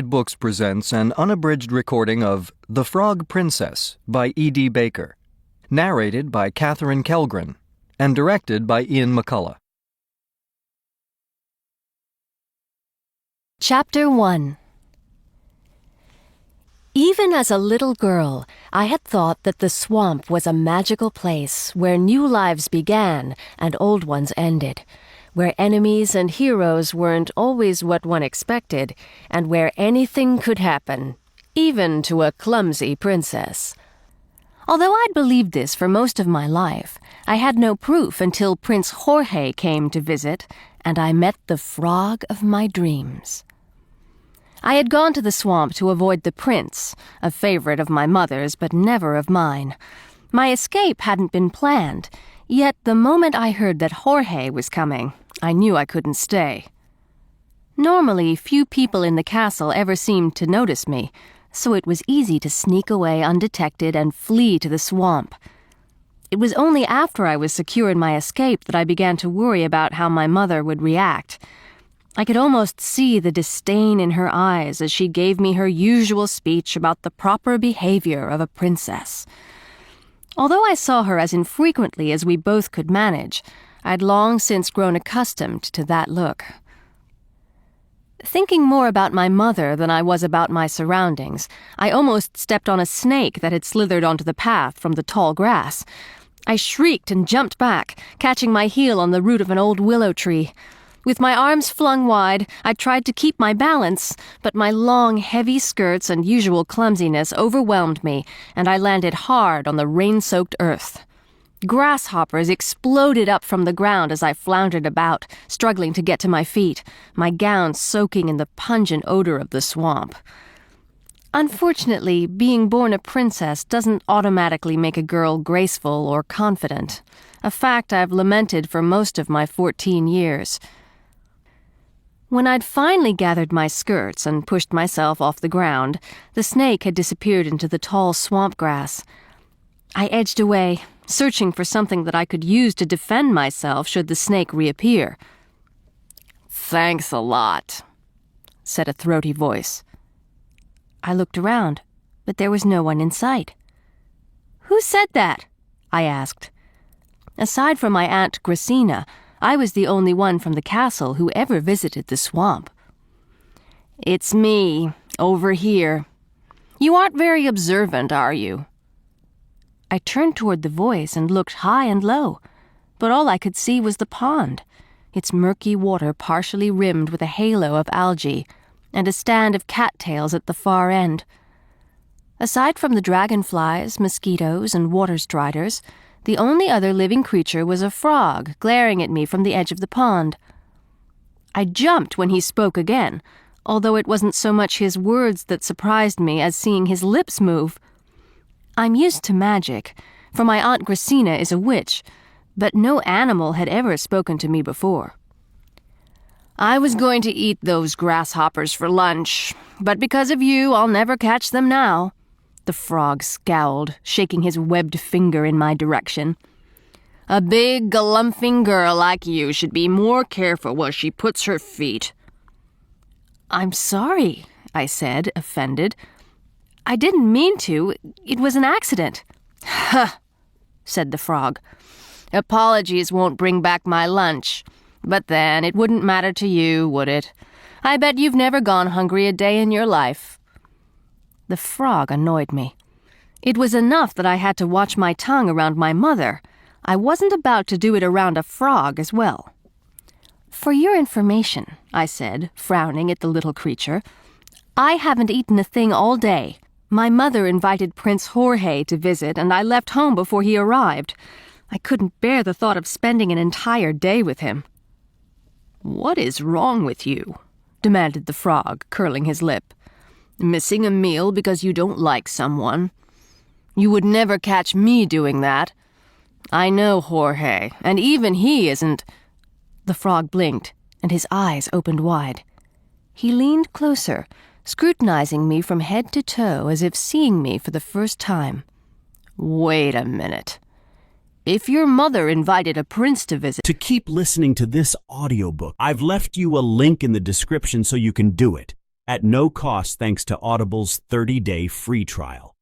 Books presents an unabridged recording of The Frog Princess by E.D. Baker, narrated by Catherine Kellgren, and directed by Ian McCullough. Chapter 1. Even as a little girl, I had thought that the swamp was a magical place where new lives began and old ones ended, where enemies and heroes weren't always what one expected, and where anything could happen, even to a clumsy princess. Although I'd believed this for most of my life, I had no proof until Prince Jorge came to visit, and I met the frog of my dreams. I had gone to the swamp to avoid the prince, a favorite of my mother's but never of mine. My escape hadn't been planned, yet the moment I heard that Jorge was coming, I knew I couldn't stay. Normally, few people in the castle ever seemed to notice me, so it was easy to sneak away undetected and flee to the swamp. It was only after I was secure in my escape that I began to worry about how my mother would react. I could almost see the disdain in her eyes as she gave me her usual speech about the proper behavior of a princess. Although I saw her as infrequently as we both could manage, I'd long since grown accustomed to that look. Thinking more about my mother than I was about my surroundings, I almost stepped on a snake that had slithered onto the path from the tall grass. I shrieked and jumped back, catching my heel on the root of an old willow tree. With my arms flung wide, I tried to keep my balance, but my long, heavy skirts and usual clumsiness overwhelmed me, and I landed hard on the rain-soaked earth. Grasshoppers exploded up from the ground as I floundered about, struggling to get to my feet, my gown soaking in the pungent odor of the swamp. Unfortunately, being born a princess doesn't automatically make a girl graceful or confident, a fact I've lamented for most of my 14 years. When I'd finally gathered my skirts and pushed myself off the ground, the snake had disappeared into the tall swamp grass. I edged away, searching for something that I could use to defend myself should the snake reappear. "Thanks a lot," said a throaty voice. I looked around, but there was no one in sight. "Who said that?" I asked. Aside from my Aunt Gracina, I was the only one from the castle who ever visited the swamp. "It's me, over here. You aren't very observant, are you?" I turned toward the voice and looked high and low, but all I could see was the pond, its murky water partially rimmed with a halo of algae, and a stand of cattails at the far end. Aside from the dragonflies, mosquitoes, and water striders, the only other living creature was a frog glaring at me from the edge of the pond. I jumped when he spoke again, although it wasn't so much his words that surprised me as seeing his lips move. I'm used to magic, for my Aunt Gracina is a witch, but no animal had ever spoken to me before. "I was going to eat those grasshoppers for lunch, but because of you, I'll never catch them now." The frog scowled, shaking his webbed finger in my direction. "A big, galumphing girl like you should be more careful where she puts her feet." "I'm sorry," I said, offended. "I didn't mean to. It was an accident." "Huh," said the frog. "Apologies won't bring back my lunch. But then, it wouldn't matter to you, would it? I bet you've never gone hungry a day in your life." The frog annoyed me. It was enough that I had to watch my tongue around my mother. I wasn't about to do it around a frog as well. "For your information," I said, frowning at the little creature, "I haven't eaten a thing all day. My mother invited Prince Jorge to visit, and I left home before he arrived. I couldn't bear the thought of spending an entire day with him." "What is wrong with you?" demanded the frog, curling his lip. "Missing a meal because you don't like someone? You would never catch me doing that. I know Jorge, and even he isn't—" The frog blinked, and his eyes opened wide. He leaned closer, scrutinizing me from head to toe as if seeing me for the first time. "Wait a minute. If your mother invited a prince to visit..." To keep listening to this audiobook, I've left you a link in the description so you can do it. at no cost thanks to Audible's 30-day free trial.